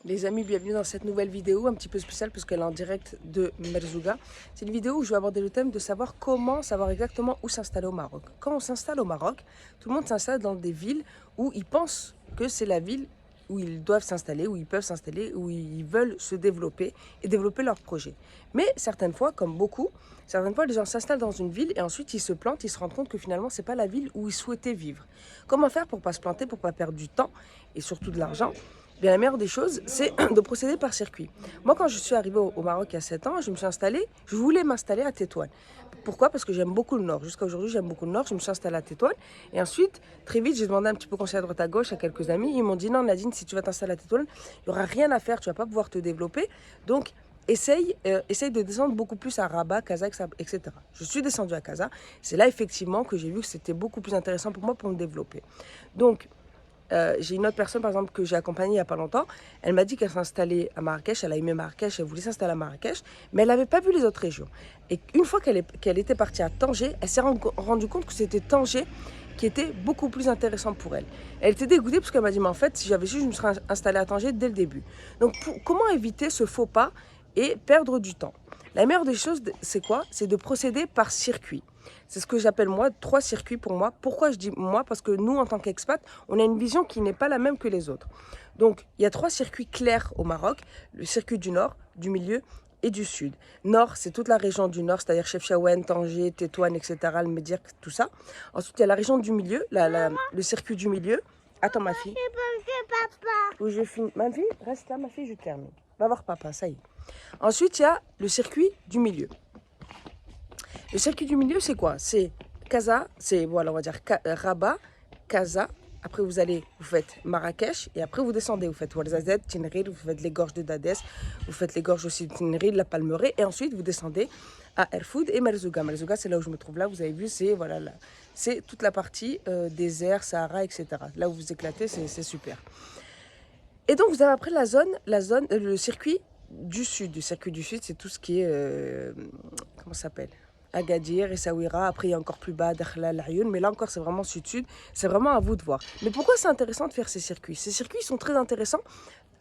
Les amis, bienvenue dans cette nouvelle vidéo un petit peu spéciale parce qu'elle est en direct de Merzouga. C'est une vidéo où je vais aborder le thème de savoir exactement où s'installer au Maroc. Quand on s'installe au Maroc, tout le monde s'installe dans des villes où ils pensent que c'est la ville où ils doivent s'installer, où ils peuvent s'installer, où ils veulent se développer et développer leur projet. Mais certaines fois, comme beaucoup, certaines fois les gens s'installent dans une ville et ensuite ils se plantent, ils se rendent compte que finalement c'est pas la ville où ils souhaitaient vivre. Comment faire pour pas se planter, pour pas perdre du temps et surtout de l'argent? Bien, la meilleure des choses, c'est de procéder par circuit. Moi, quand je suis arrivée au Maroc il y a 7 ans, je voulais m'installer à Tétouan. Pourquoi? Parce que j'aime beaucoup le Nord. Jusqu'à aujourd'hui, j'aime beaucoup le Nord. Je me suis installée à Tétouan. Et ensuite, très vite, j'ai demandé un petit peu conseil à droite à gauche à quelques amis. Ils m'ont dit non, Nadine, si tu vas t'installer à Tétouan, il n'y aura rien à faire. Tu ne vas pas pouvoir te développer. Donc, essaye de descendre beaucoup plus à Rabat, Casa, etc. Je suis descendue à Casa. C'est là, effectivement, que j'ai vu que c'était beaucoup plus intéressant pour moi pour me développer. Donc, j'ai une autre personne, par exemple, que j'ai accompagnée il n'y a pas longtemps. Elle m'a dit qu'elle s'installait à Marrakech. Elle a aimé Marrakech, elle voulait s'installer à Marrakech. Mais elle n'avait pas vu les autres régions. Et une fois qu'elle était partie à Tanger, elle s'est rendue compte que c'était Tanger qui était beaucoup plus intéressant pour elle. Elle était dégoûtée parce qu'elle m'a dit, mais en fait, si j'avais su, je me serais installée à Tanger dès le début. Donc, comment éviter ce faux pas et perdre du temps? La meilleure des choses, c'est quoi? C'est de procéder par circuit. C'est ce que j'appelle moi 3 circuits pour moi. Pourquoi je dis moi? Parce que nous, en tant qu'expat, on a une vision qui n'est pas la même que les autres. Donc, il y a 3 circuits clairs au Maroc. Le circuit du nord, du milieu et du sud. Nord, c'est toute la région du nord, c'est-à-dire Chefchaouen, Tanger, Tétouan, etc., le Médirk, tout ça. Ensuite, il y a la région du milieu, le circuit du milieu. Attends, ma fille. Où je finis. Ma fille, reste là, ma fille, je termine. Va voir papa, ça y est. Ensuite, il y a le circuit du milieu. Le circuit du milieu, c'est quoi? C'est Casa, c'est, voilà, on va dire Rabat, Casa. Après, vous faites Marrakech. Et après, vous descendez. Vous faites Ouarzazate, Tinril, vous faites les gorges de Dadès. Vous faites les gorges aussi de Tinril, la Palmeraie. Et ensuite, vous descendez à Erfoud et Merzouga. Merzouga, c'est là où je me trouve là. Vous avez vu, c'est voilà, là. C'est toute la partie désert, Sahara, etc. Là où vous éclatez, c'est super. Et donc, vous avez après le circuit du sud. Le circuit du sud, c'est tout ce qui est, comment ça s'appelle? Agadir, Essaouira, après il y a encore plus bas, Dakhla, Laayoune, mais là encore c'est vraiment sud-sud, c'est vraiment à vous de voir. Mais pourquoi c'est intéressant de faire ces circuits? Ces circuits sont très intéressants,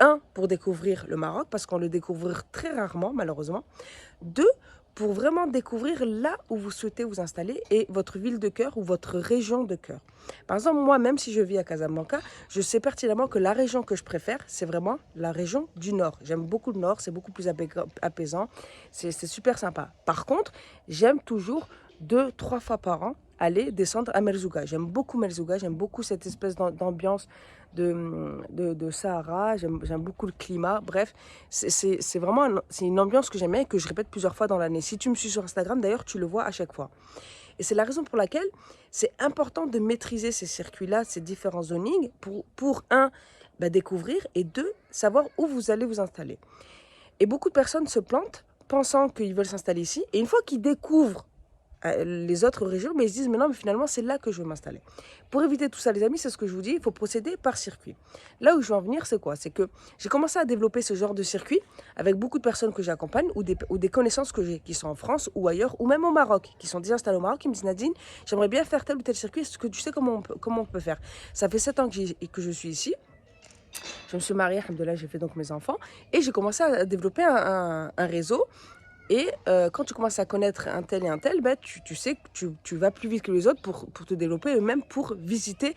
un, pour découvrir le Maroc, parce qu'on le découvre très rarement malheureusement, deux, pour vraiment découvrir là où vous souhaitez vous installer et votre ville de cœur ou votre région de cœur. Par exemple, moi, même si je vis à Casablanca, je sais pertinemment que la région que je préfère, c'est vraiment la région du Nord. J'aime beaucoup le Nord, c'est beaucoup plus apaisant, c'est super sympa. Par contre, j'aime toujours 2-3 fois par an aller descendre à Merzouga. J'aime beaucoup Merzouga, j'aime beaucoup cette espèce d'ambiance de Sahara, j'aime beaucoup le climat. Bref, c'est vraiment c'est une ambiance que j'aime bien et que je répète plusieurs fois dans l'année. Si tu me suis sur Instagram, d'ailleurs, tu le vois à chaque fois. Et c'est la raison pour laquelle c'est important de maîtriser ces circuits-là, ces différents zonings, pour un, découvrir, et deux, savoir où vous allez vous installer. Et beaucoup de personnes se plantent pensant qu'ils veulent s'installer ici. Et une fois qu'ils découvrent les autres régions, mais ils se disent, mais non, mais finalement, c'est là que je veux m'installer. Pour éviter tout ça, les amis, c'est ce que je vous dis, il faut procéder par circuit. Là où je veux en venir, c'est quoi? C'est que j'ai commencé à développer ce genre de circuit avec beaucoup de personnes que j'accompagne ou des connaissances que j'ai qui sont en France ou ailleurs, ou même au Maroc, qui sont déjà installées au Maroc, qui me disent, Nadine, j'aimerais bien faire tel ou tel circuit, est-ce que tu sais comment on peut faire? Ça fait 7 ans que je suis ici. Je me suis mariée, alhamdoulilah, j'ai fait donc mes enfants, et j'ai commencé à développer un réseau. Et quand tu commences à connaître un tel et un tel, tu sais que tu vas plus vite que les autres pour te développer et même pour visiter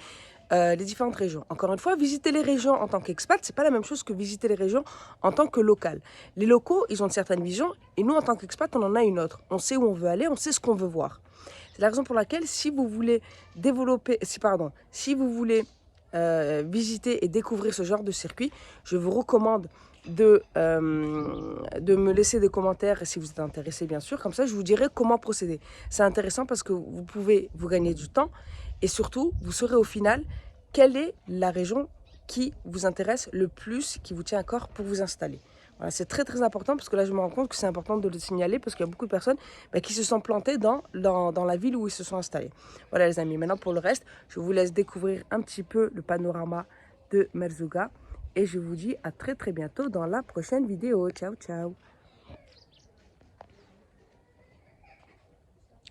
les différentes régions. Encore une fois, visiter les régions en tant qu'expat, c'est pas la même chose que visiter les régions en tant que local. Les locaux, ils ont une certaine vision et nous, en tant qu'expat, on en a une autre. On sait où on veut aller, on sait ce qu'on veut voir. C'est la raison pour laquelle, si vous voulez visiter et découvrir ce genre de circuit, je vous recommande de me laisser des commentaires si vous êtes intéressé, bien sûr. Comme ça, je vous dirai comment procéder. C'est intéressant parce que vous pouvez vous gagner du temps et surtout, vous saurez au final quelle est la région qui vous intéresse le plus, qui vous tient à cœur pour vous installer. Voilà, c'est très très important parce que là je me rends compte que c'est important de le signaler parce qu'il y a beaucoup de personnes qui se sont plantées dans la ville où ils se sont installés. Voilà les amis, maintenant pour le reste, je vous laisse découvrir un petit peu le panorama de Merzouga et je vous dis à très très bientôt dans la prochaine vidéo. Ciao ciao.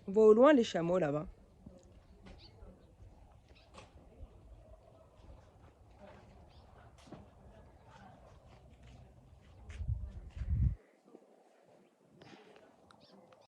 On voit au loin les chameaux là-bas.